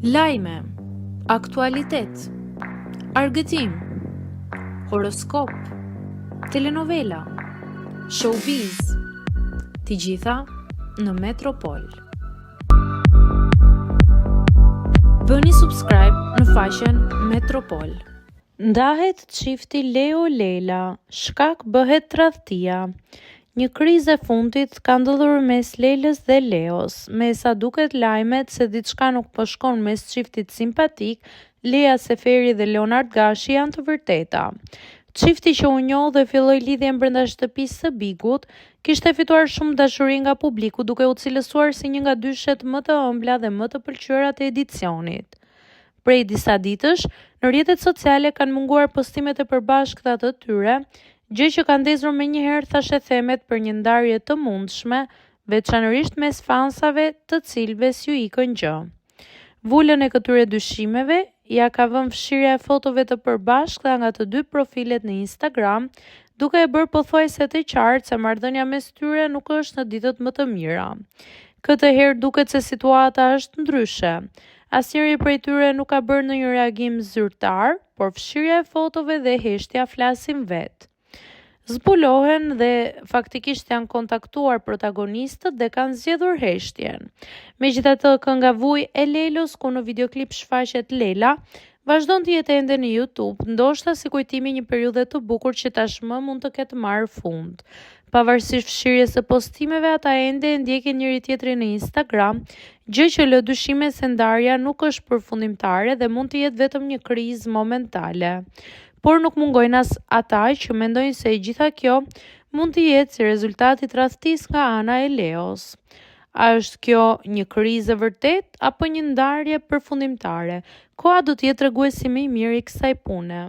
Lajme, aktualitet, argëtim, horoskop, telenovela, showbiz, të gjitha në Metropol. Bëni subscribe në faqen Metropol. Ndahet çifti Leo Lela, shkak bëhet tradhtia. Një krizë e fundit ka ndodhur mes Lelës dhe Leos, me sa duket lajmet se diçka nuk po shkon mes çiftit simpatik, Lea Seferi dhe Leonard Gashi janë të vërteta. Çifti që u njoh dhe filloi lidhjen brenda shtëpisë së Bigut, kishte fituar shumë dashuri nga publiku, duke u cilësuar si një nga dyshet më të ëmbla dhe më të pëlqyera të edicionit. Prej disa ditësh, në rrjetet sociale kanë munguar postimet e përbashkëta të tyre, gjë që ka ndezur menjëherë thashe themet për një ndarje të mundshme, veçanërisht mes fansave të cilëve s'ju ikën gjë. Vulën e këtyre dyshimeve ja ka vënë fshirja e fotove të përbashkëta nga të dy profilet në Instagram, duke e bërë pothuajse të qartë se marrëdhënia mes tyre nuk është në ditët më të mira. Këtë herë duket se situata është ndryshe. Asnjëri prej tyre nuk ka bërë ndonjë reagim zyrtar, por fshirja e fotove dhe heshtja flasin vetë. Zbulohen dhe faktikisht janë kontaktuar protagonistët dhe kanë zgjedhur heshtjen. Megjithatë, kënga Vuj e Lelos, ku në videoklip shfaqet Lela, vazhdon të jetë ende në YouTube, ndoshta si kujtimi një periudhe të bukur që tashmë mund të ketë marrë fund. Pavarësisht fshirjes së postimeve, ata ende ndjekin njëri tjetrin në Instagram, gjë që lë dyshime se ndarja nuk është përfundimtare dhe mund të jetë vetëm një krizë momentale. Por nuk mungojnë as ata që mendojnë se gjitha kjo mund të jetë si rezultati i tradhtisë nga ana e Leos. A është kjo një krizë e vërtet apo një ndarje përfundimtare? Koha do të jetë treguesi më i mirë i kësaj pune.